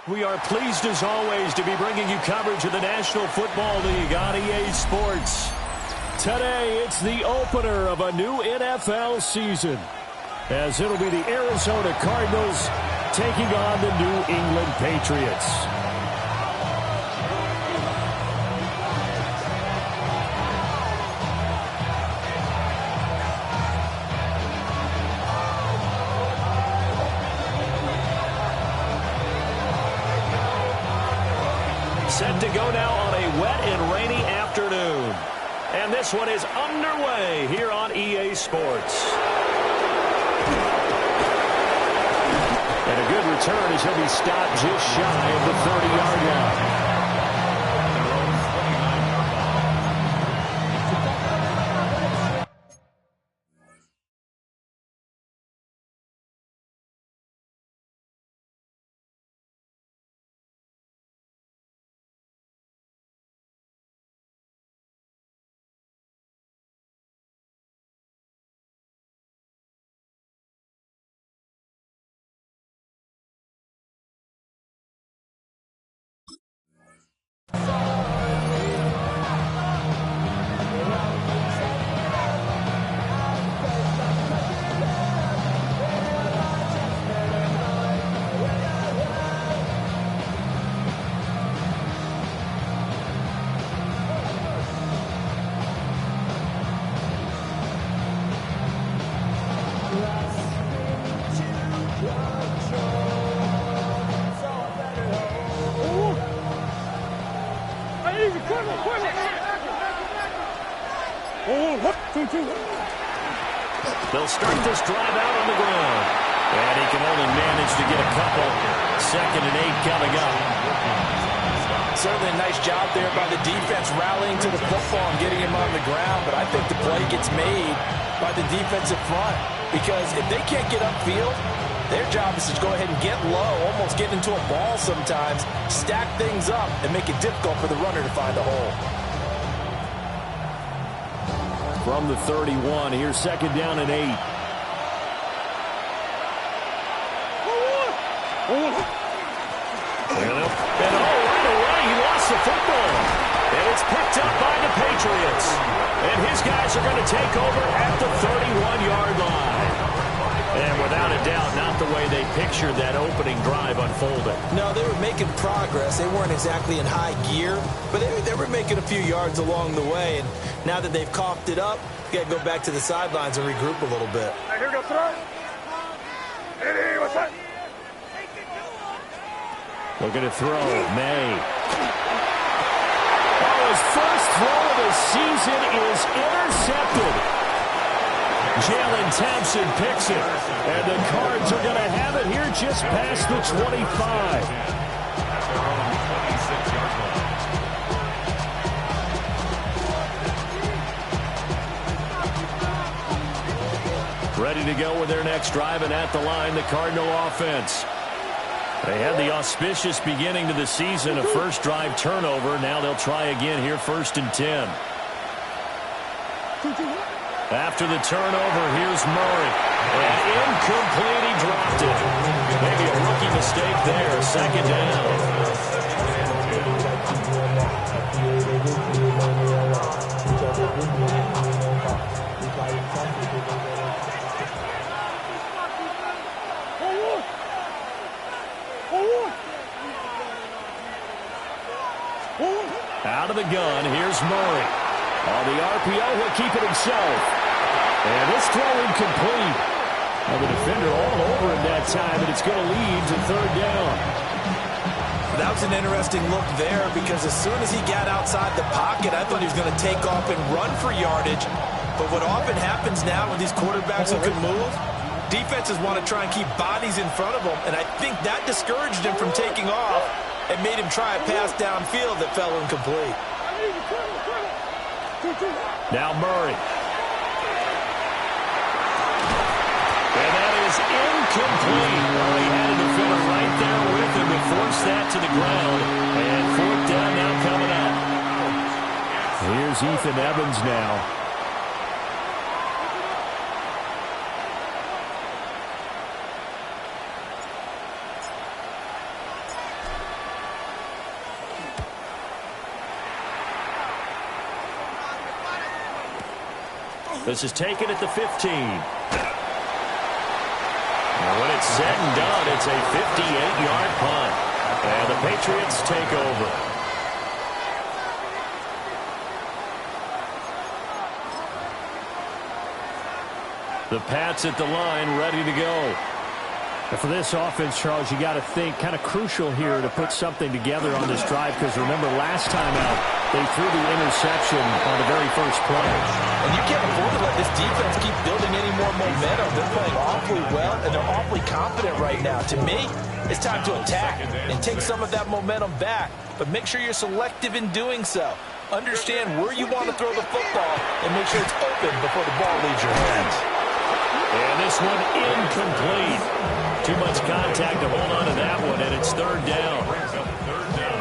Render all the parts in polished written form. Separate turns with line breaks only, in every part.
We are pleased as always to be bringing you coverage of the National Football League on EA Sports. Today, it's the opener of a new NFL season, as it'll be the Arizona Cardinals taking on the New England Patriots. Set to go now on a wet and rainy afternoon. And this one is underway here on EA Sports. And a good return as he'll be stopped just shy of the 30-yard line. They'll start this drive out on the ground. And he can only manage to get a couple. 2nd and 8 coming up.
Certainly a nice job there by the defense rallying to the football and getting him on the ground. But I think the play gets made by the defensive front. Because if they can't get upfield, their job is to go ahead and get low, almost get into a ball sometimes, stack things up, and make it difficult for the runner to find a hole.
From the 31, here's 2nd down and 8. And right away, he lost the football. And it's picked up by the Patriots. And his guys are going to take over at the 31-yard line. And without a doubt, not the way they pictured that opening drive unfolding.
No, they were making progress. They weren't exactly in high gear, but they were making a few yards along the way. And now that they've coughed it up, you got to go back to the sidelines and regroup a little bit.
Right, here we go, throw. Hey, what's that?
Looking to throw, May. Oh, his first throw of the season is intercepted. Jalen Thompson picks it, and the Cards are going to have it here just past the 25. Ready to go with their next drive, and at the line, the Cardinal offense. They had the auspicious beginning to the season, a first drive turnover. Now they'll try again here, 1st and 10. After the turnover, here's Murray. And incomplete, he dropped it. Maybe a rookie mistake there, 2nd down. Out of the gun, here's Murray. On the RPO, he'll keep it himself. And this throw incomplete. Now the defender all over him that time, and it's going to lead to 3rd down.
That was an interesting look there because as soon as he got outside the pocket, I thought he was going to take off and run for yardage. But what often happens now when these quarterbacks who can move, defenses want to try and keep bodies in front of them, and I think that discouraged him from taking off and made him try a pass downfield that fell incomplete.
Now Murray. And that is incomplete. Well, he had a defender right there with him to force that to the ground. And 4th down now coming up. Here's Ethan Evans now. This is taken at the 15. And when it's said and done, it's a 58-yard punt. And the Patriots take over. The Pats at the line, ready to go.
And for this offense, Charles, you got to think kind of crucial here to put something together on this drive, because remember last time out they threw the interception on the very first play.
And you can't afford to let this defense keep building any more momentum. They're playing awfully well, and they're awfully confident right now. To me, it's time to attack and take some of that momentum back, but make sure you're selective in doing so. Understand where you want to throw the football and make sure it's open before the ball leaves your hands.
And this one incomplete. Too much contact to hold on to that one, and it's third down.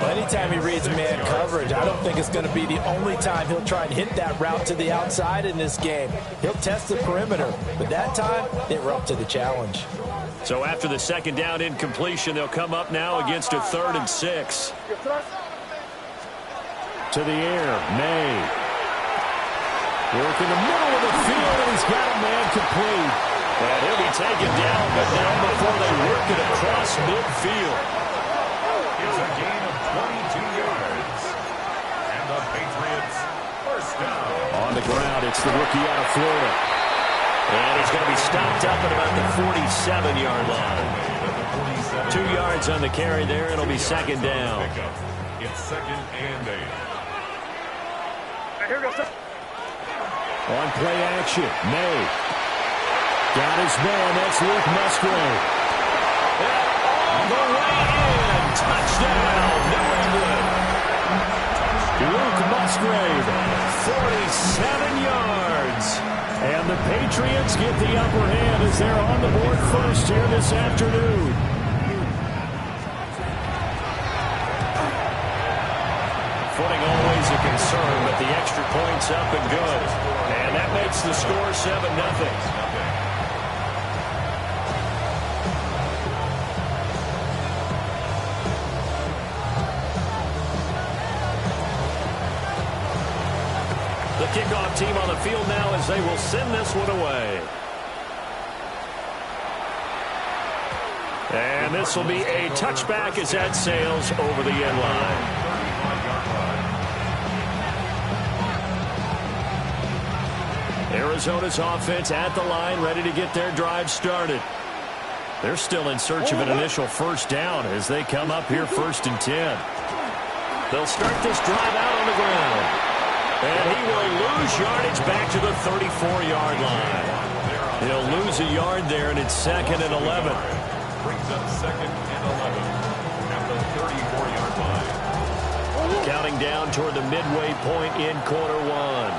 Well, anytime he reads man coverage, I don't think it's going to be the only time he'll try and hit that route to the outside in this game. He'll test the perimeter, but that time they were up to the challenge.
So after the second down incompletion, they'll come up now against a 3rd and 6. To the air, May. Work in the middle of the field, and he's got a man complete. And he'll be taken down, but down before they work it across midfield.
It's a gain of 22 yards. And the Patriots first down.
On the ground, it's the rookie out of Florida. And he's going to be stopped up at about the 47-yard line. 2 yards on the carry there. It'll be second down.
It's 2nd and 8. Here we go, sir.
On play action, May. Got his man, that's Luke Musgrave. All the way in, touchdown, New England. Luke Musgrave, 47 yards. And the Patriots get the upper hand as they're on the board first here this afternoon. Footing always a concern, but the extra point's up and good. And that makes the score 7-0. The kickoff team on the field now as they will send this one away. And this will be a touchback as that sails over the end line. Arizona's offense at the line, ready to get their drive started. They're still in search of an initial first down as they come up here 1st and 10. They'll start this drive out on the ground. And he will lose yardage back to the 34-yard line. He'll lose a yard there, and it's 2nd and 11.
Brings up 2nd and 11 at the 34-yard line.
Counting down toward the midway point in quarter one.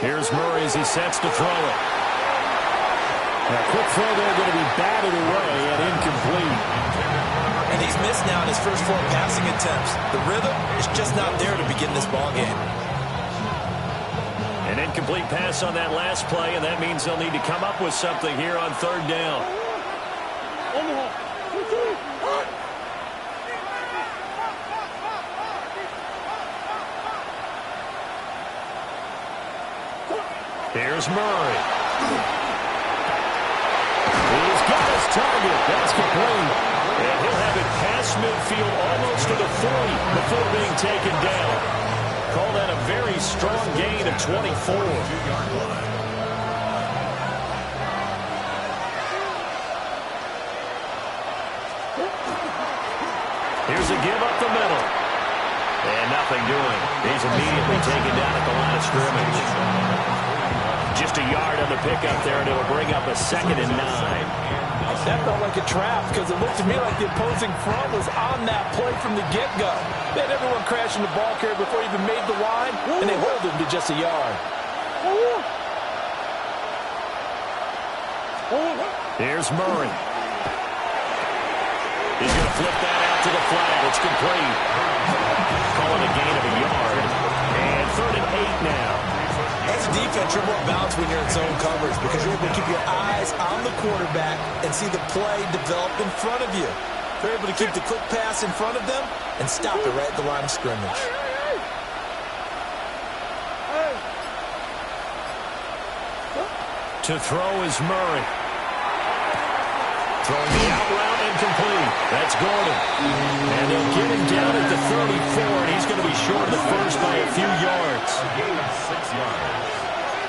Here's Murray as he sets to throw it. Now, quick throw there, going to be batted away and incomplete.
And he's missed now in his first 4 passing attempts. The rhythm is just not there to begin this ball game.
An incomplete pass on that last play, and that means they'll need to come up with something here on 3rd down. Here's Murray. He's got his target. That's complete. And he'll have it past midfield almost to the 40 before being taken down. Call that a very strong gain of 24. Here's a give up the middle. And nothing doing. He's immediately taken down at the line of scrimmage. Just a yard on the pickup there, and it'll bring up a 2nd and 9.
That felt like a trap because it looked to me like the opposing front was on that play from the get-go. They had everyone crashing the ball carrier before he even made the line, and they hold him to just a yard.
Here's Murray. He's going to flip that out to the flag. It's complete. Calling a gain of a yard. And 3rd and 8 now.
As a defense, you're more balanced when you're in zone coverage because you're able to keep your eyes on the quarterback and see the play develop in front of you. They're able to keep the quick pass in front of them and stop it right at the line of scrimmage.
To throw is Murray. Throwing the out route incomplete. That's Gordon. And they'll get him down at the 34, and he's going to be short of the first by a few yards.
A gain of 6 yards.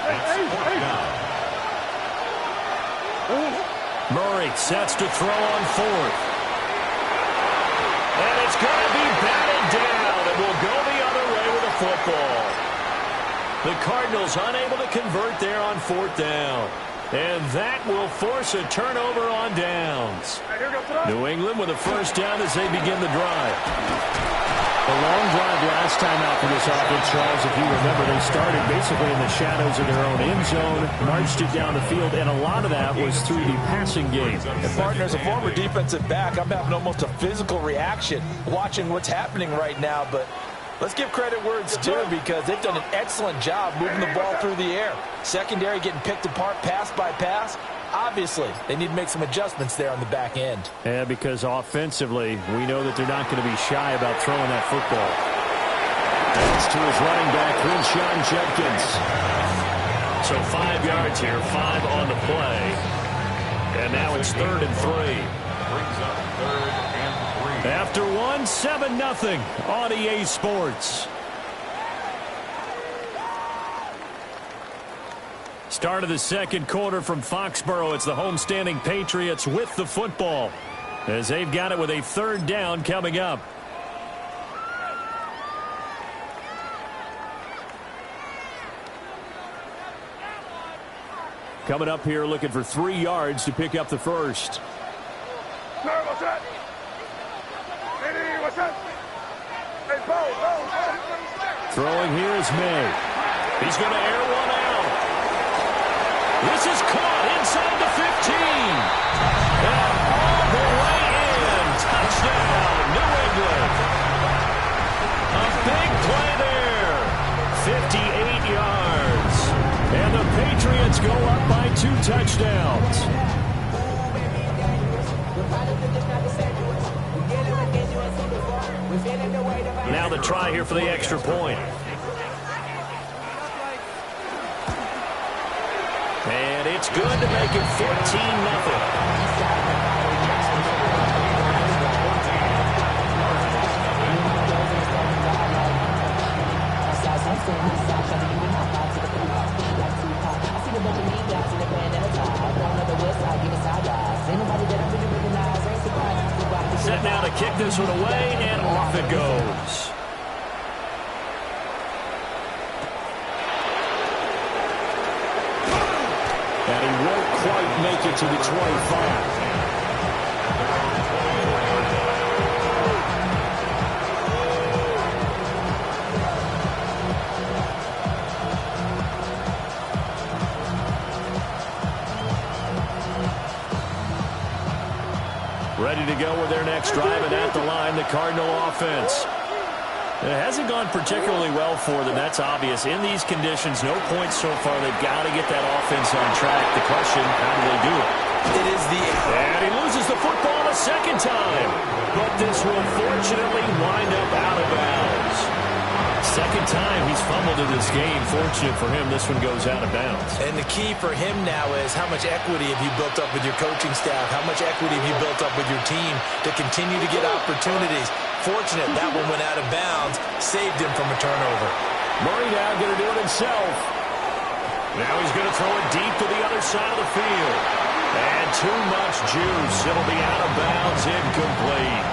It's 4th down.
Murray sets to throw on 4th. And it's going to be batted down, and will go the other way with the football. The Cardinals unable to convert there on 4th down. And that will force a turnover on downs. New England with a first down as they begin the drive.
A long drive last time out for this offense, Charles. If you remember, they started basically in the shadows of their own end zone, marched it down the field, and a lot of that was through the passing game.
And partner, as a former defensive back, I'm having almost a physical reaction watching what's happening right now. But let's give credit where it's due, because they've done an excellent job moving the ball through the air. Secondary getting picked apart pass by pass. Obviously, they need to make some adjustments there on the back end.
Yeah, because offensively, we know that they're not going to be shy about throwing that football.
That's to his running back, Quinshon Judkins. So 5 yards here, 5 on the play. And now it's 3rd and 3.
Brings up 3rd and 3.
After 1, 7-0 on EA Sports. Start of the second quarter from Foxborough. It's the homestanding Patriots with the football, as they've got it with a 3rd down coming up. Coming up here looking for 3 yards to pick up the first. Throwing here is May. He's going to air one out. This is caught inside the 15. And all the way in. Touchdown, New England. A big play there. 58 yards. And the Patriots go up by 2 touchdowns. Now the try here for the extra point. And it's good to make it 14-0. Set now to kick this one away, and off it goes. And he won't quite make it to the 25. Ready to go with their next drive, and at the line, the Cardinal offense. It hasn't gone particularly well for them. That's obvious. In these conditions, no points so far. They've got to get that offense on track. The question, how do they do it?
It is the...
And he loses the football a second time. But this will fortunately wind up out of bounds. Second time he's fumbled in this game. Fortunate for him, this one goes out of bounds.
And the key for him now is how much equity have you built up with your coaching staff? How much equity have you built up with your team to continue to get opportunities? Fortunate that one went out of bounds, saved him from a turnover.
Murray now going to do it himself. Now he's going to throw it deep to the other side of the field. And too much juice. It'll be out of bounds, incomplete.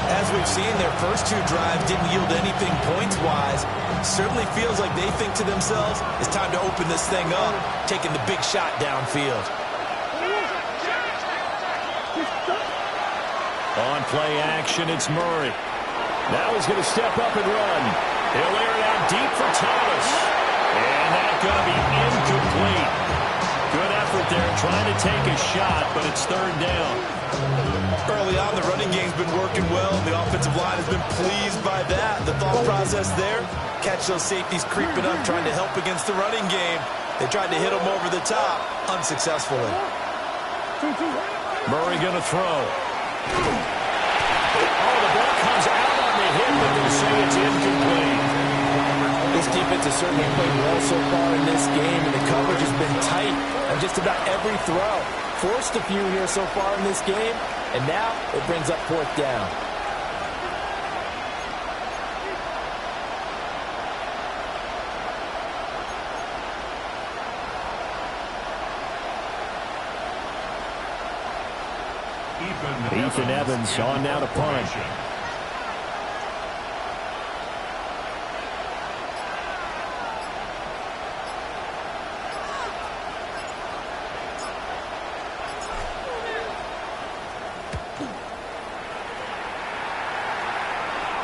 As we've seen, their first 2 drives didn't yield anything points-wise. Certainly feels like they think to themselves, it's time to open this thing up, taking the big shot downfield.
On play action, it's Murray. Now he's going to step up and run. He'll air it out deep for Thomas. And that's going to be incomplete. Good effort there, trying to take a shot, but it's 3rd down.
Early on, the running game's been working well. The offensive line has been pleased by that. The thought process there, catch those safeties creeping up, trying to help against the running game. They tried to hit them over the top, unsuccessfully.
Murray going to throw.
defense has certainly played well so far in this game, and the coverage has been tight on just about every throw. Forced a few here so far in this game, and now it brings up fourth down.
Ethan Evans on now to punt.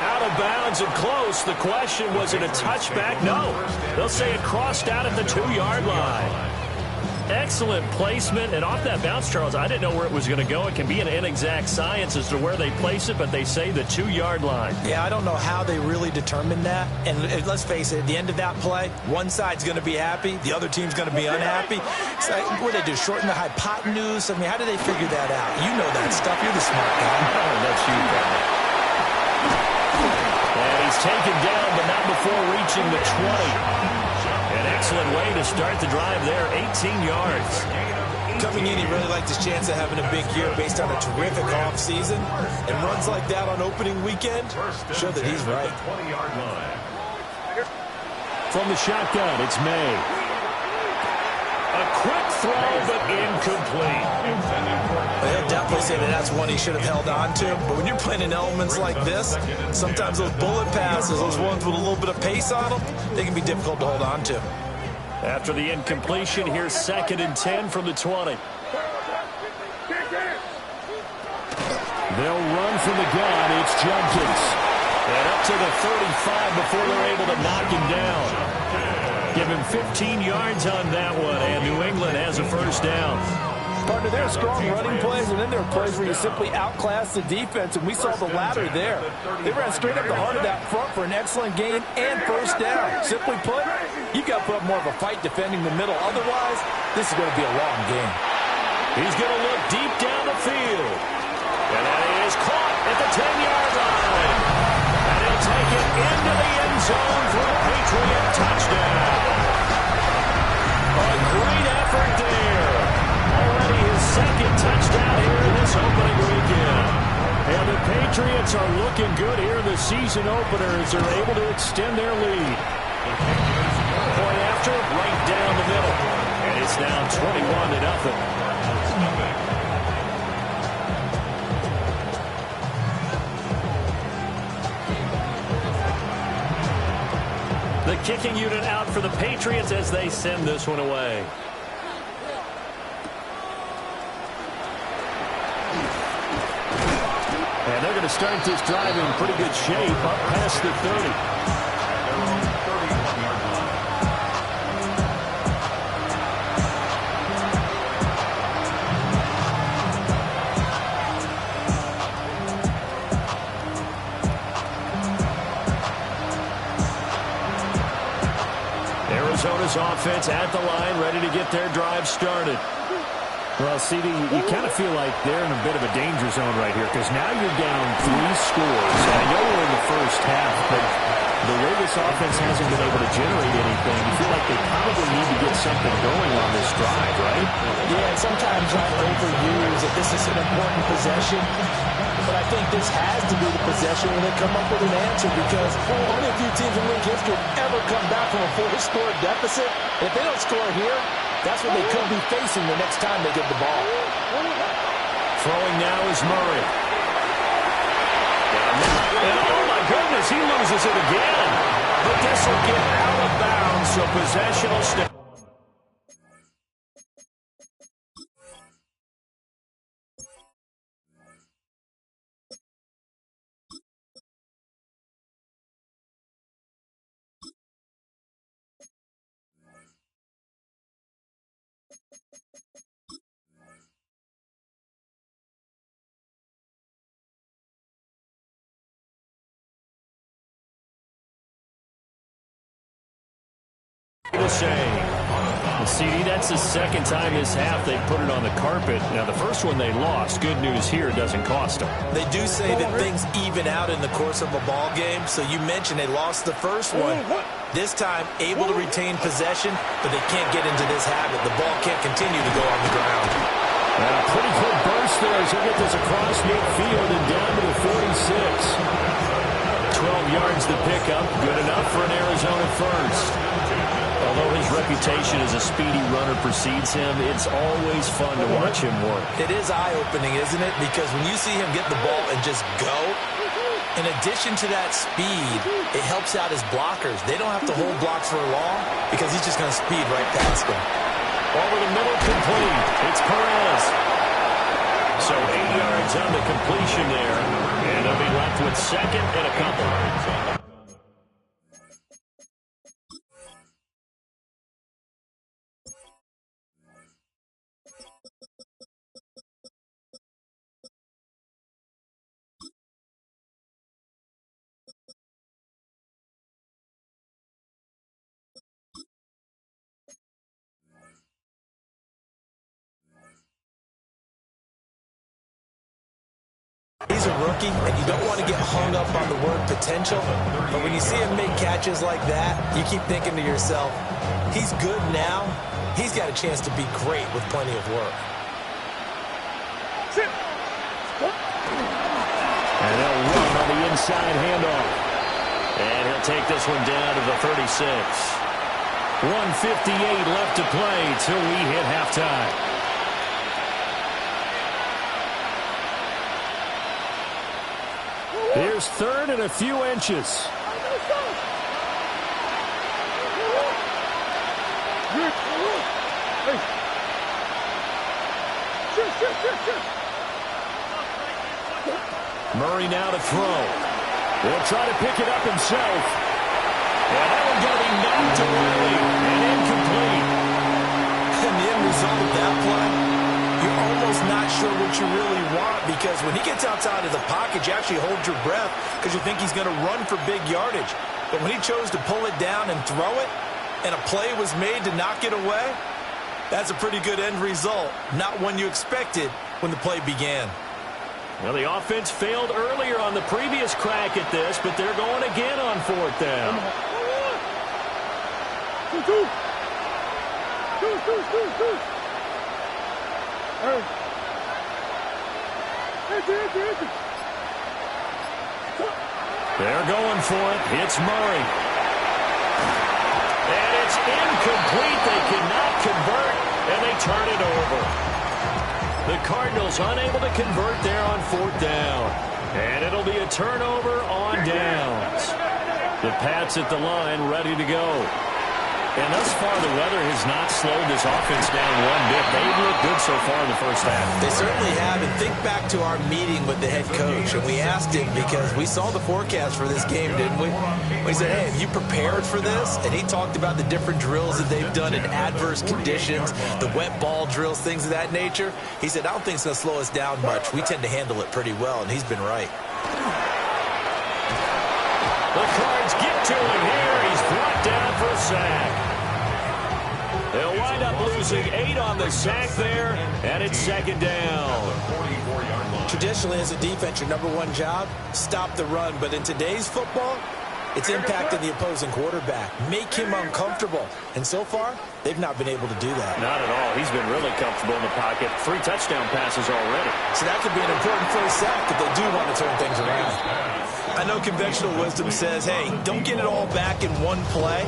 Out of bounds and close. The question, was it a touchback? No. They'll say it crossed out at the 2-yard line. Excellent placement, and off that bounce, Charles, I didn't know where it was going to go. It can be an inexact science as to where they place it, but they say the 2-yard line.
Yeah, I don't know how they really determined that. And let's face it, at the end of that play, one side's going to be happy, the other team's going to be unhappy. So, what do they do, shorten the hypotenuse? I mean, how do they figure that out? You know that stuff. You're the smart guy.
Oh, that's you, guy. And he's taken down, but not before reaching the 20. An excellent way to start the drive there, 18 yards.
Coming in, he really liked his chance of having a big year based on a terrific offseason. And runs like that on opening weekend show that he's right.
From the shotgun, it's May. A quick throw, but incomplete.
They'll definitely say that that's one he should have held on to. But when you're playing in elements like this, sometimes those bullet passes, those ones with a little bit of pace on them, they can be difficult to hold on to.
After the incompletion, here's 2nd and 10 from the 20. They'll run from the gun. It's Judkins. And up to the 35 before they're able to knock him down. Give him 15 yards on that one, and New England has a first down.
Partner, there are strong running plays, and then there are plays where you simply outclass the defense, and we saw the latter there. They ran straight up the heart of that front for an excellent gain and first down. Simply put, you've got to put up more of a fight defending the middle. Otherwise, this is going to be a long game.
He's going to look deep down the field. And that is caught at the 10-yard line. And he'll take it into the end zone for a Patriot touchdown. A great effort there. Already his 2nd touchdown here in this opening weekend. And the Patriots are looking good here in the season opener as they're able to extend their lead. Point after, right down the middle. And it's now 21-0. The kicking unit out for the Patriots as they send this one away. And they're going to start this drive in pretty good shape up past the 30. Arizona's offense at the line, ready to get their drive started. Well, CD, you kind of feel like they're in a bit of a danger zone right here because now you're down 3 scores. I know we're in the first half, but the way this offense hasn't been able to generate anything, you feel like they probably need to get something going on this drive, right?
Yeah, and sometimes I overuse that this is an important possession. But I think this has to be the possession when they come up with an answer because only a few teams in league history have ever come back from a 4-score deficit. And if they don't score here, that's what they could be facing the next time they get the ball.
Throwing now is Murray. And oh my goodness, he loses it again. But this will get out of bounds, so possession will stay. The same. CD, that's the second time this half they put it on the carpet. Now, the first one they lost. Good news here, it doesn't cost them.
They do say that things even out in the course of a ball game. So you mentioned they lost the first one. This time, able to retain possession, but they can't get into this habit. The ball can't continue to go on the ground.
A pretty quick burst there as he'll get this across midfield and down to the 46. 12 yards to pick up. Good enough for an Arizona first. Although his reputation as a speedy runner precedes him, it's always fun to watch him work.
It is eye-opening, isn't it? Because when you see him get the ball and just go, in addition to that speed, it helps out his blockers. They don't have to hold blocks for long because he's just going to speed right past them.
Over the middle, complete. It's Perez. So 8 yards on the completion there. And they'll be left with second and a couple.
He's a rookie, and you don't want to get hung up on the word potential, but when you see him make catches like that, you keep thinking to yourself, he's good now. He's got a chance to be great with plenty of work.
And they'll run on the inside handoff. And he'll take this one down to the 36. 1:58 left to play till we hit halftime. Here's third and a few inches. Murray now to throw. He'll try to pick it up himself. And that one's going to be knocked away and incomplete.
And the end result of that play, you're almost not sure what you really want, because when he gets outside of the pocket, you actually hold your breath because you think he's going to run for big yardage. But when he chose to pull it down and throw it, and a play was made to knock it away, that's a pretty good end result. Not one you expected when the play began.
Well, the offense failed earlier on the previous crack at this, but they're going again on fourth down. They're going for it. It's Murray. And it's incomplete. They cannot convert, and they turn it over. The Cardinals unable to convert there on fourth down. And it'll be a turnover on downs. The Pats at the line ready to go. And thus far, the weather has not slowed this offense down one bit. They've looked good so far in the first half.
They certainly have. And think back to our meeting with the head coach. And we asked him, because we saw the forecast for this game, didn't we? We said, hey, have you prepared for this? And he talked about the different drills that they've done in adverse conditions, the wet ball drills, things of that nature. He said, I don't think it's going to slow us down much. We tend to handle it pretty well, and he's been right.
The Cards get to him here. He's brought down for a sack. They'll wind up losing 8 on the sack there, and it's second down.
Traditionally, as a defense, your number one job, stop the run. But in today's football, it's impacting the opposing quarterback. Make him uncomfortable. And so far, they've not been able to do that.
Not at all. He's been really comfortable in the pocket. 3 touchdown passes already.
So that could be an important first sack if they do want to turn things around. I know conventional wisdom says, hey, don't get it all back in one play.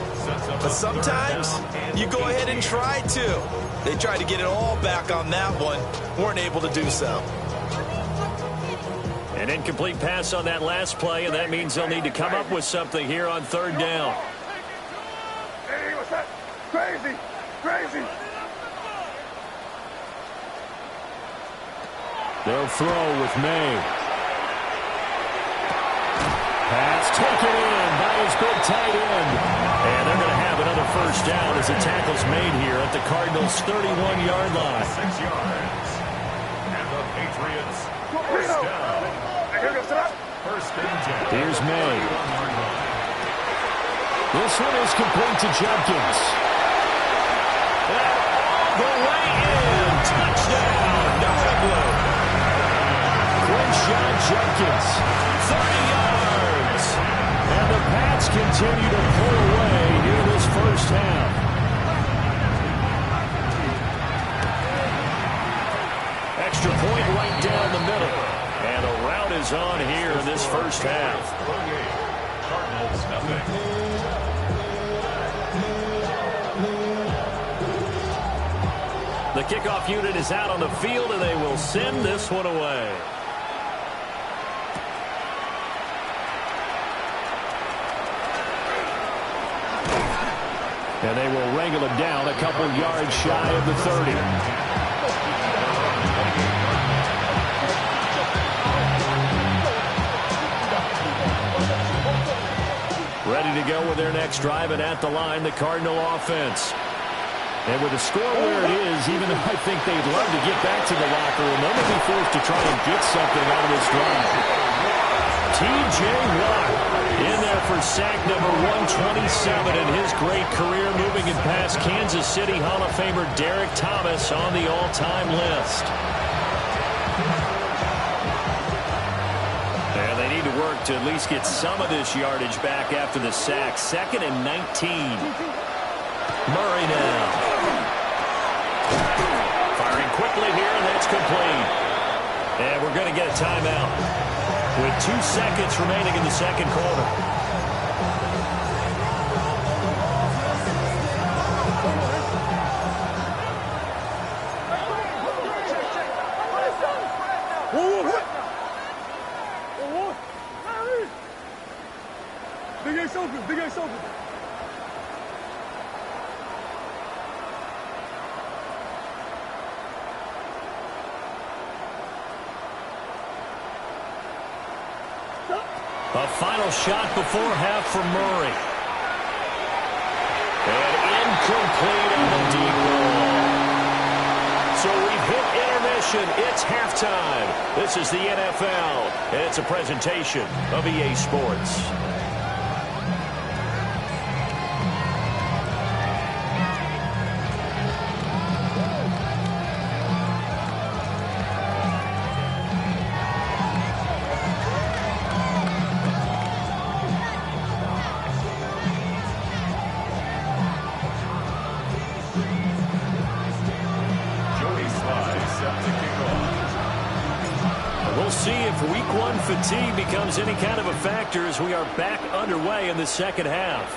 But sometimes you go ahead and try to. They tried to get it all back on that one. Weren't able to do so.
An incomplete pass on that last play, and that means they'll need to come up with something here on third down.
Hey, what's that? Crazy! Crazy!
They'll throw with May. Pass taken in by his big tight end. And they're going to have another first down as the tackle's made here at the Cardinals' 31-yard line.
6 yards. And the Patriots first down. First and 10.
Here's May. This one is complete to Judkins. And all the way in. Touchdown, New England. Quinshon Judkins, 30 yards. And the Pats continue to pull away here this first half. Extra point right down the middle. And a rout is on here in this first half.
Cardinals, nothing.
The kickoff unit is out on the field, and they will send this one away. And they will wrangle him down a couple yards shy of the 30. Ready to go with their next drive, and at the line, the Cardinal offense. And with the score where it is, even though I think they'd love to get back to the locker room, they're going to be forced to try and get something out of this drive. T.J. Watt in there for sack number 127 in his great career, moving it past Kansas City Hall of Famer Derek Thomas on the all-time list. And they need to work to at least get some of this yardage back after the sack. 2nd and 19. Murray now. Firing quickly here, and that's complete. And we're going to get a timeout with 2 seconds remaining in the second quarter.
Big Ace open, Big Ace open.
A final shot before half for Murray. And incomplete on the deep ball. So we've hit intermission. It's halftime. This is the NFL, and it's a presentation of EA Sports. We'll see if week one fatigue becomes any kind of a factor as we are back underway in the second half.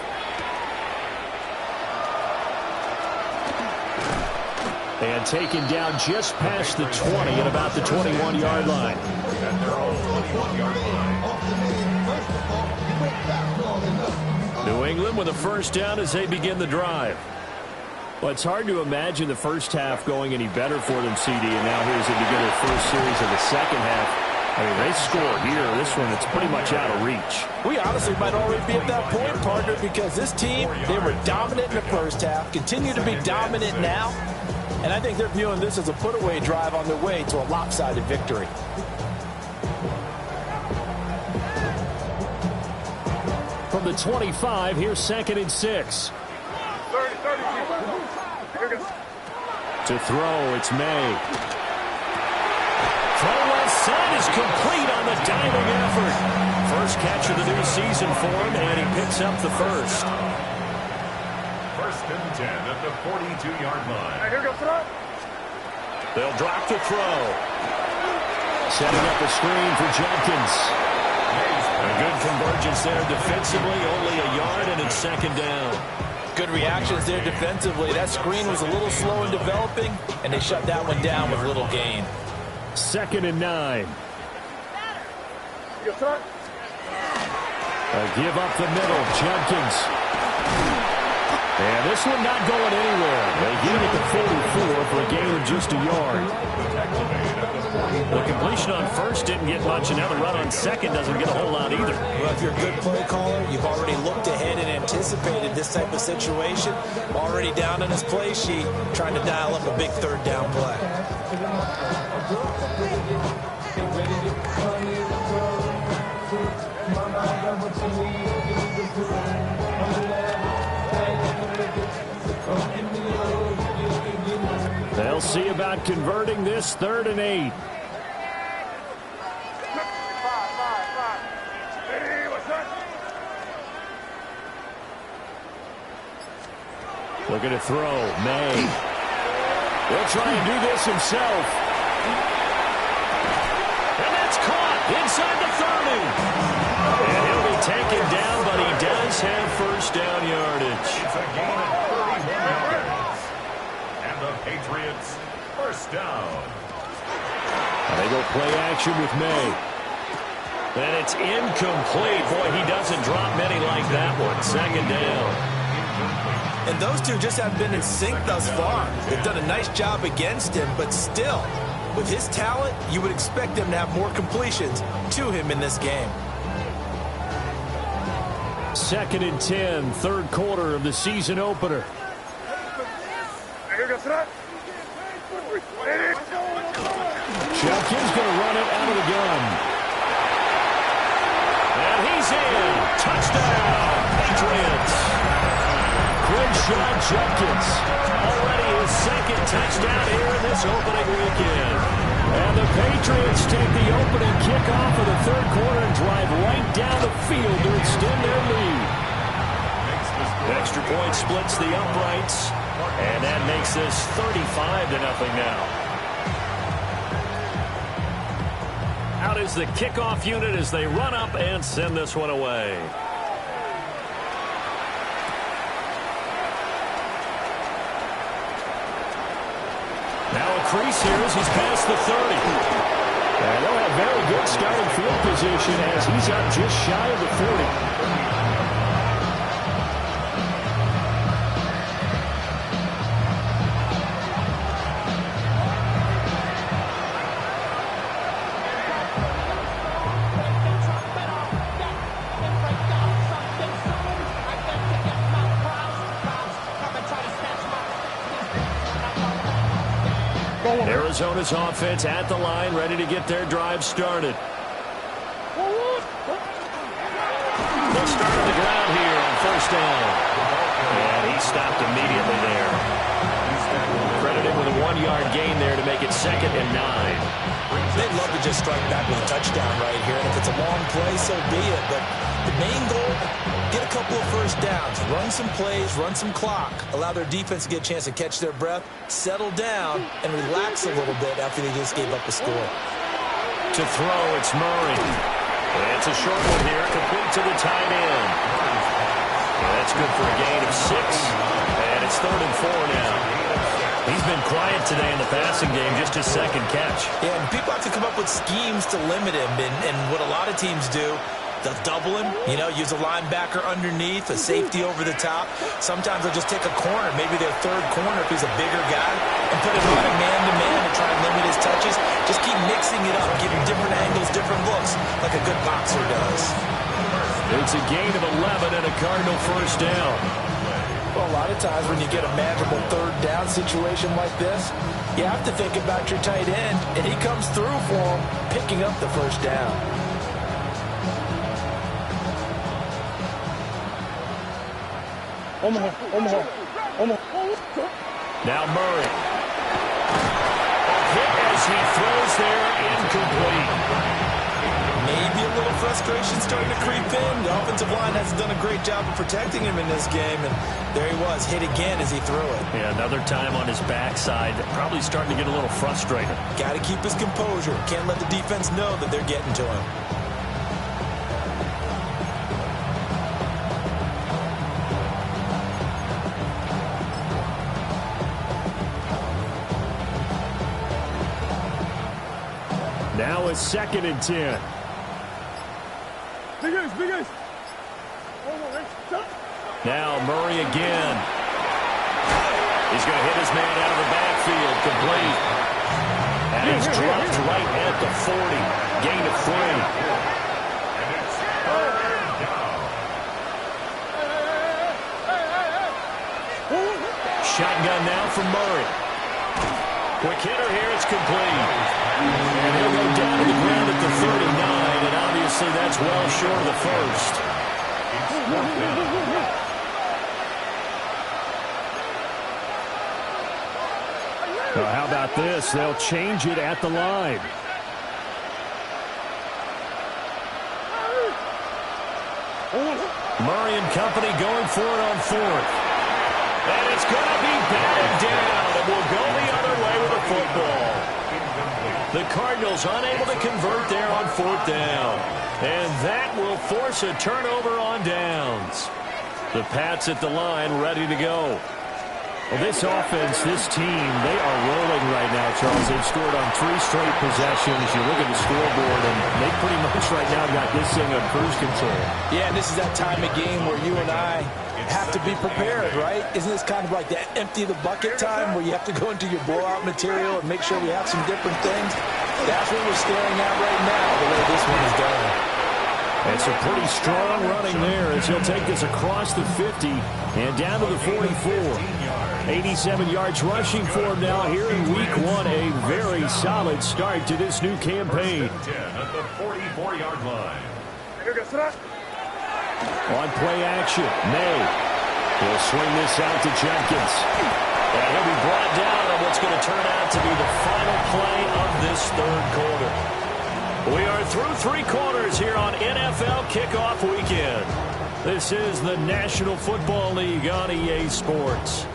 And taken down just past the 20 at about the 21-yard line.
At their own 21-yard line.
New England with a first down as they begin the drive. Well, it's hard to imagine the first half going any better for them, CD, and now here's the beginning of the first series of the second half. I mean, they score here. This one, it's pretty much out of reach.
We honestly might already be at that point, partner, because this team, they were dominant in the first half, continue to be dominant now, and I think they're viewing this as a put-away drive on their way to a lopsided victory.
From the 25, here's 2nd and 6.
30.
To throw, it's May. Throw left side is complete on the diving effort. First catch of the new season for him, and he picks up the first.
1st and 10 at the 42-yard line.
Here goes throw.
They'll drop the throw. Setting up a screen for Judkins. A good convergence there defensively, only a yard, and it's 2nd down.
Good reactions there defensively. That screen was a little slow in developing, and they shut that one down with little gain.
2nd and 9.
You throw.
A give up the middle, Judkins. And this one not going anywhere. They get him at the 44 for a gain of just a yard. The completion on first didn't get much, and now the run on second doesn't get a whole lot either.
Well, if you're a good play caller, you've already looked ahead and anticipated this type of situation. Already down in his play sheet, trying to dial up a big 3rd down play.
They'll see about converting this 3rd and 8. Looking to throw. May. He'll try and do this himself. And that's caught inside the 30. And he'll be taken down, but he does have first down yardage.
It's a gain of 31 yards. And the Patriots first down.
They go play action with May. And it's incomplete. Boy, he doesn't drop many like that one. 2nd down.
And those two just have been in sync thus far. They've done a nice job against him, but still, with his talent, you would expect him to have more completions to him in this game.
2nd and 10, 3rd quarter of the season opener. Jenkins going to run it out of the gun. And he's in. Touchdown, Patriots. Quinshon Judkins, already his 2nd touchdown here in this opening weekend. And the Patriots take the opening kickoff of the 3rd quarter and drive right down the field to extend their lead. Extra point splits the uprights, and that makes this 35-0 now. Out is the kickoff unit as they run up and send this one away. Now a crease here as he's past the 30. And they'll have very good starting field position as he's up just shy of the 40. Arizona's offense at the line, ready to get their drive started. They'll start on the ground here on first down. And he stopped immediately there. Credited with a 1-yard gain there to make it 2nd and 9.
They'd love to just strike back with a touchdown right here. And if it's a long play, so be it. But the main goal, get a couple of first downs, run some plays, run some clock, allow their defense to get a chance to catch their breath, settle down, and relax a little bit after they just gave up a score.
To throw, it's Murray. And it's a short one here, complete to the tight end. And that's good for a gain of 6. And it's 3rd and 4 now. He's been quiet today in the passing game, just his 2nd catch.
Yeah, and people have to come up with schemes to limit him. And what a lot of teams do, they'll double him, use a linebacker underneath, a safety over the top. Sometimes they'll just take a corner, maybe their 3rd corner if he's a bigger guy, and put him on a man-to-man to try and limit his touches. Just keep mixing it up, giving different angles, different looks, like a good boxer does.
It's a gain of 11 and a Cardinal first down.
Well, a lot of times when you get a manageable 3rd down situation like this, you have to think about your tight end, and he comes through for him, picking up the first down.
Now Murray. Hit as he throws there, incomplete.
Maybe a little frustration starting to creep in. The offensive line hasn't done a great job of protecting him in this game, and there he was, hit again as he threw it.
Yeah, another time on his backside, probably starting to get a little frustrated.
Got to keep his composure. Can't let the defense know that they're getting to him.
Now it's 2nd and 10.
Big ace.
Now Murray again. He's going to hit his man out of the backfield, complete. And he's dropped right at the 40. Gain of 3.
And it's 3rd down.
Shotgun now from Murray. Quick hitter here, it's complete. And he'll go down to the ground at the 39, and obviously that's well short of the first. Well, how about this? They'll change it at the line. Murray and company going for it on fourth. And it's going to be batted down, and we'll go the other way with the football. The Cardinals unable to convert there on fourth down. And that will force a turnover on downs. The Pats at the line ready to go. Well, this offense, this team, they are rolling right now, Charles. They've scored on 3 straight possessions. You look at the scoreboard, and they pretty much right now got this thing on cruise control.
Yeah, and this is that time of game where you and I have to be prepared, right? Isn't this kind of like that empty the bucket time where you have to go into your blowout material and make sure we have some different things? That's what we're staring at right now, the way this one is done.
It's a pretty strong running there as he'll take this across the 50 and down to the 44. 87 yards rushing for him now here in week 1. A very solid start to this new campaign.
10 at the 44-yard line.
On play action, May will swing this out to Jenkins. And he'll be brought down on what's going to turn out to be the final play of this third quarter. We are through 3 quarters here on NFL Kickoff Weekend. This is the National Football League on EA Sports.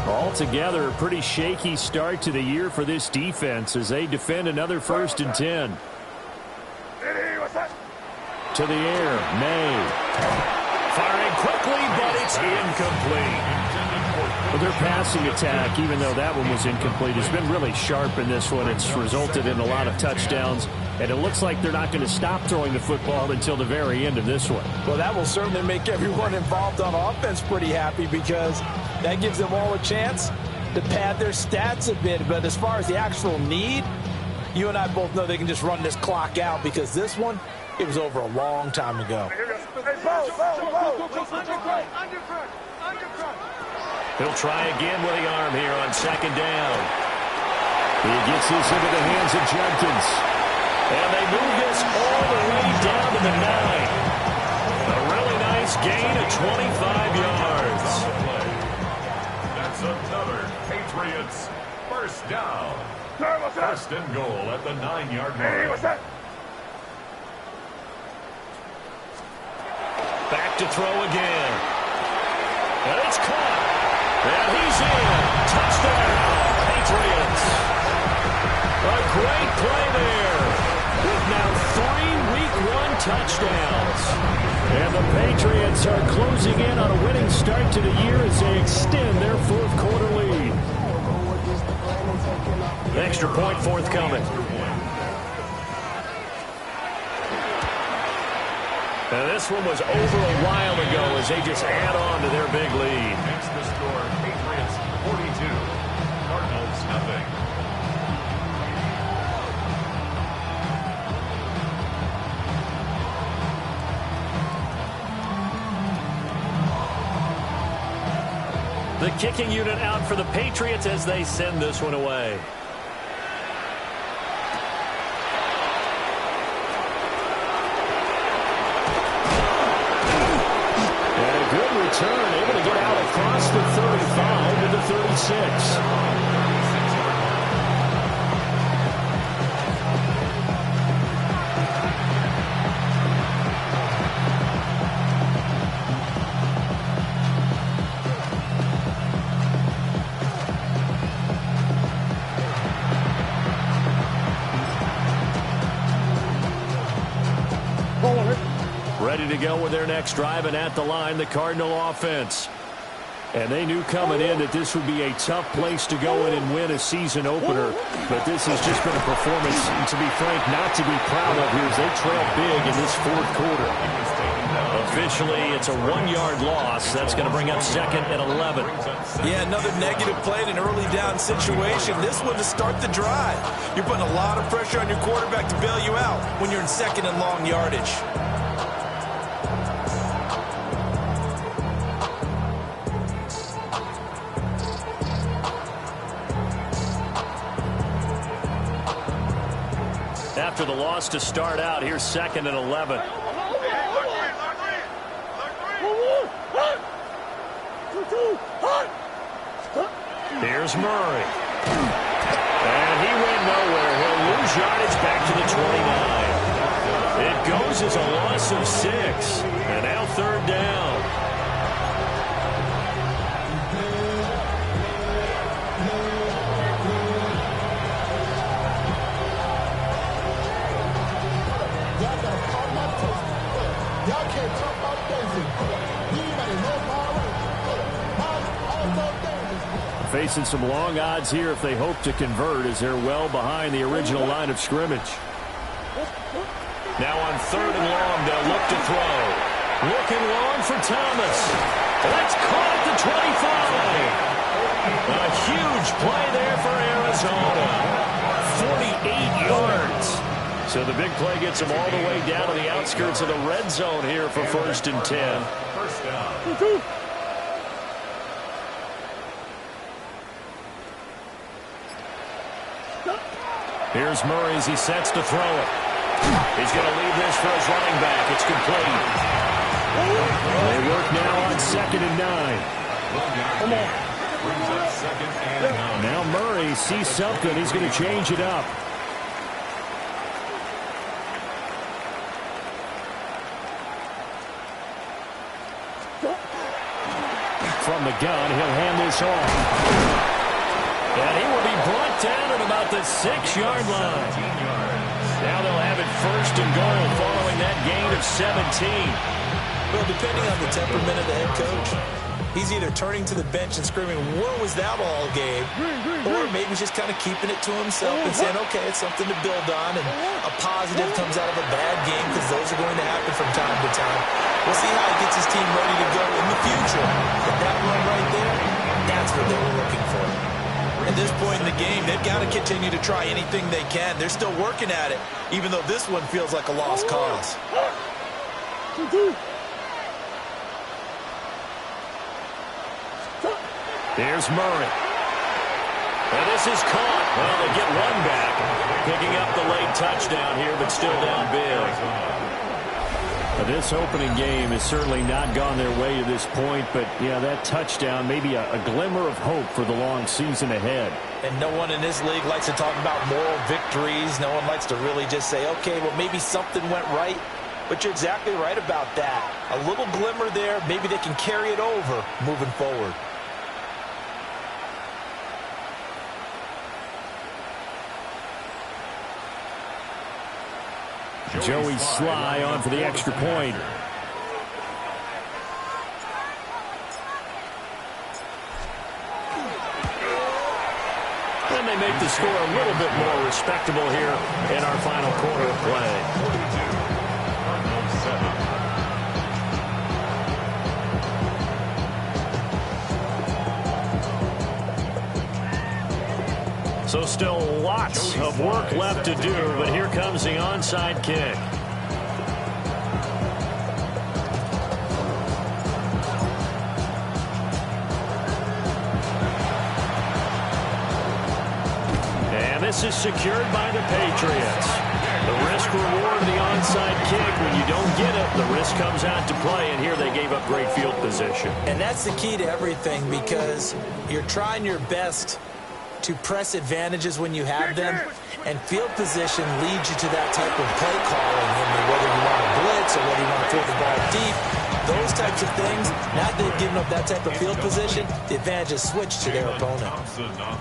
Altogether, a pretty shaky start to the year for this defense as they defend another 1st and 10. To the air, May. Firing quickly, but it's incomplete. Well, their passing attack, even though that one was incomplete, has been really sharp in this one. It's resulted in a lot of touchdowns, and it looks like they're not going to stop throwing the football until the very end of this one.
Well, that will certainly make everyone involved on offense pretty happy because that gives them all a chance to pad their stats a bit. But as far as the actual need, you and I both know they can just run this clock out because this one, it was over a long time ago.
He'll try again with the arm here on 2nd down. He gets this into the hands of Jenkins. And they move this all the way down to the 9. A really nice gain of 25 yards.
That's another Patriots first down. 1st and goal at the 9-yard line.
Back to throw again. And it's caught. And he's in. Touchdown, Patriots. A great play there. With now 3 Week 1 touchdowns. And the Patriots are closing in on a winning start to the year as they extend their 4th quarter lead. Extra point forthcoming. Now this one was over a while ago as they just add on to their big lead.
Makes the score Patriots 42, Cardinals nothing.
The kicking unit out for the Patriots as they send this one away. Return, able to get out across the 35 to the 36. Ready to go with their next drive, and at the line, the Cardinal offense. And they knew coming in that this would be a tough place to go in and win a season opener. But this has just been a performance, to be frank, not to be proud of here as they trail big in this 4th quarter. Officially, it's a 1-yard loss. That's going to bring up 2nd and 11.
Yeah, another negative play in an early down situation. This one to start the drive. You're putting a lot of pressure on your quarterback to bail you out when you're in 2nd and long yardage.
after the loss to start out. Here's 2nd and 11. Here's Murray. And he went nowhere. He'll lose yardage back to the 29. It goes as a loss of 6. And now 3rd down. Facing some long odds here if they hope to convert, as they're well behind the original line of scrimmage. Now on 3rd and long, they'll look to throw. Looking long for Thomas. That's caught at the 25. A huge play there for Arizona. 48 yards. So the big play gets them all the way down to the outskirts of the red zone here for 1st and 10.
First down.
Here's Murray as he sets to throw it. He's going to leave this for his running back. It's complete. They work now on 2nd and 9.
Brings up 2nd and 9.
Now Murray sees something. He's going to change it up. From the gun, he'll hand this off. And he will be brought down at about the 6-yard line. Now they'll have it 1st and goal following that gain of 17.
Well, depending on the temperament of the head coach, he's either turning to the bench and screaming, "Where was that all game?" Or maybe he's just kind of keeping it to himself and saying, okay, it's something to build on, and a positive comes out of a bad game, because those are going to happen from time to time. We'll see how he gets his team ready to go in the future. But that run right there, that's what they were looking for. At this point in the game, they've got to continue to try anything they can. They're still working at it, even though this one feels like a lost cause.
Here's Murray. And this is caught. Well, they get one back. Picking up the late touchdown here, but still down big. This opening game has certainly not gone their way to this point, but, yeah, that touchdown, maybe a glimmer of hope for the long season ahead.
And no one in this league likes to talk about moral victories. No one likes to really just say, okay, well, maybe something went right. But you're exactly right about that. A little glimmer there. Maybe they can carry it over moving forward.
Joey Sly on for the extra point. And they make the score a little bit more respectable here in our final quarter of play. So still lots of work left to do, but here comes the onside kick. And this is secured by the Patriots. The risk-reward of the onside kick, when you don't get it, the risk comes out to play, and here they gave up great field position.
And that's the key to everything, because you're trying your best to press advantages when you have them, and field position leads you to that type of play calling. Whether you want to blitz or whether you want to throw the ball deep, those types of things, now they've given up that type of field position, the advantage is switched to their opponent.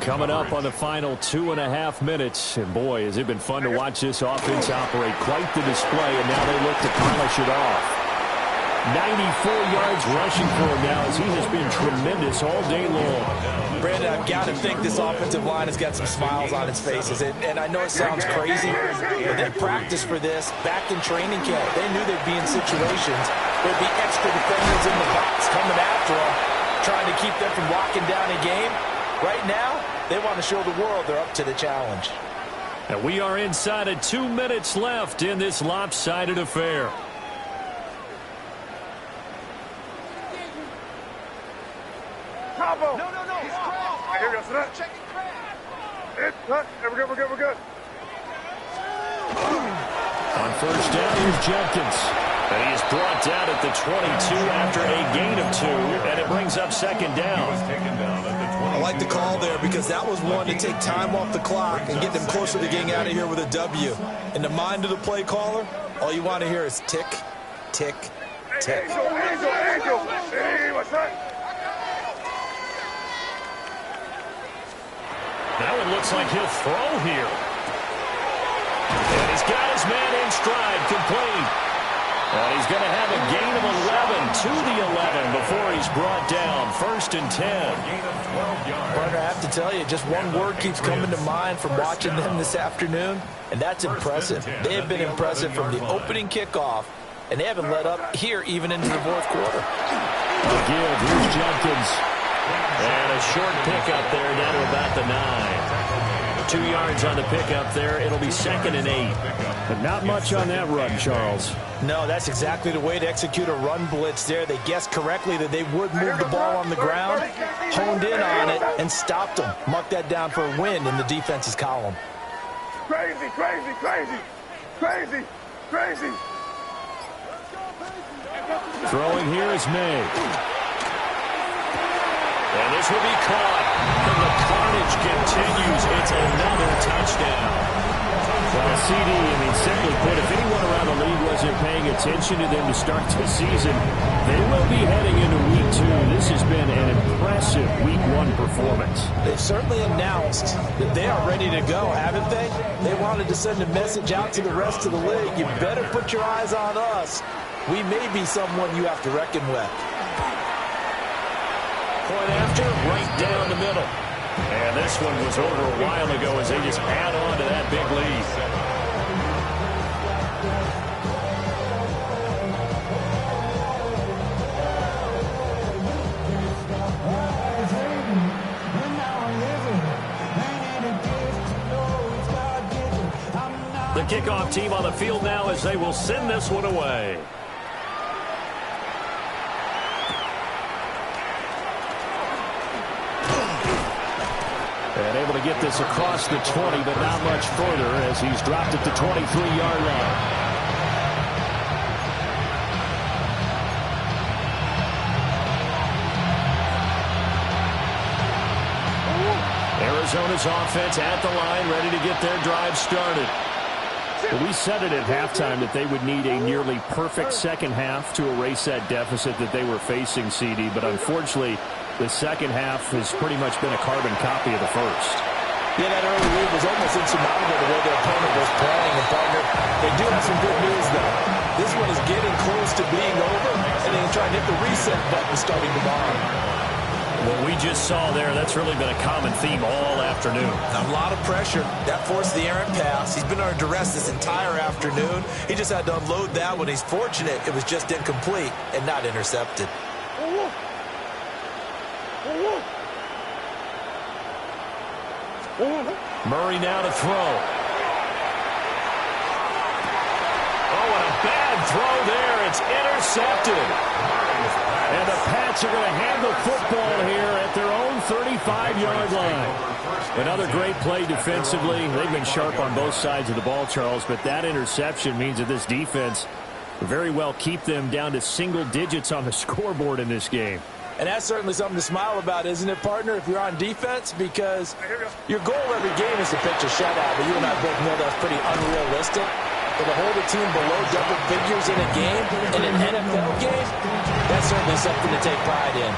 Coming up on the final 2.5 minutes, and boy, has it been fun to watch this offense operate. Quite the display, and now they look to polish it off. 94 yards rushing for him now, as he has been tremendous all day long.
Brandon, I've got to think this offensive line has got some smiles on its faces. And I know it sounds crazy, but they practiced for this back in training camp. They knew they'd be in situations where there'd be extra defenders in the box coming after them, trying to keep them from locking down a game. Right now, they want to show the world they're up to the challenge.
And we are inside of 2 minutes left in this lopsided affair.
Combo. No. Here we go. Check it, We're good.
On first down, here's Jenkins. And he is brought down at the 22 after a gain of 2, and it brings up second down.
I like the call there because that was one to take time off the clock and get them closer to getting out of here with a W. In the mind of the play caller, all you want to hear is tick, tick, tick.
Angel. Hey, what's that?
Now it looks like he'll throw here. And he's got his man in stride, complete. And he's going to have a gain of 11 to the 11 before he's brought down. First and 10.
Partner, I have to tell you, just one word keeps coming to mind from watching them this afternoon, and that's impressive. They have been impressive from the opening kickoff, and they haven't let up here even into the fourth quarter.
The give, here's Jenkins. And a short pickup there down to about the 9. 2 yards on the pickup there. It'll be second and 8.
But not much on that run, Charles.
No, that's exactly the way to execute a run blitz there. They guessed correctly that they would move the ball on the ground, honed in on it, and stopped them. Mark that down for a win in the defense's column.
Crazy.
Throwing here is May. And this will be caught. And the carnage continues. It's another touchdown. Well, CD, simply put, if anyone around the league wasn't paying attention to them to start the season, they will be heading into Week 2. This has been an impressive Week 1 performance.
They've certainly announced that they are ready to go, haven't they? They wanted to send a message out to the rest of the league. You better put your eyes on us. We may be someone you have to reckon with.
Point after, right down the middle. And this one was over a while ago as they just add on to that big lead. The kickoff team on the field now as they will send this one away. And able to get this across the 20, but not much further as he's dropped at the 23-yard line. Arizona's offense at the line, ready to get their drive started.
Well, we said it at halftime that they would need a nearly perfect second half to erase that deficit that they were facing, CD, but unfortunately, the second half has pretty much been a carbon copy of the first.
Yeah, that early lead was almost insurmountable the way their opponent was playing. And, partner, they do have some good news, though. This one is getting close to being over, and they can try and hit the reset button starting tomorrow.
What we just saw there, that's really been a common theme all afternoon.
A lot of pressure. That forced the errant pass. He's been under duress this entire afternoon. He just had to unload that one. He's fortunate it was just incomplete and not intercepted.
Murray now to throw. Oh, and a bad throw there. It's intercepted. And the Pats are going to hand the football here at their own 35-yard line. Another great play defensively. They've been sharp on both sides of the ball, Charles, but that interception means that this defense will very well keep them down to single digits on the scoreboard in this game.
And that's certainly something to smile about, isn't it, partner, if you're on defense? Because your goal every game is to pitch a shutout, but you and I both know that's pretty unrealistic. But to hold a team below double figures in a game, in an NFL game, that's certainly something to take pride in.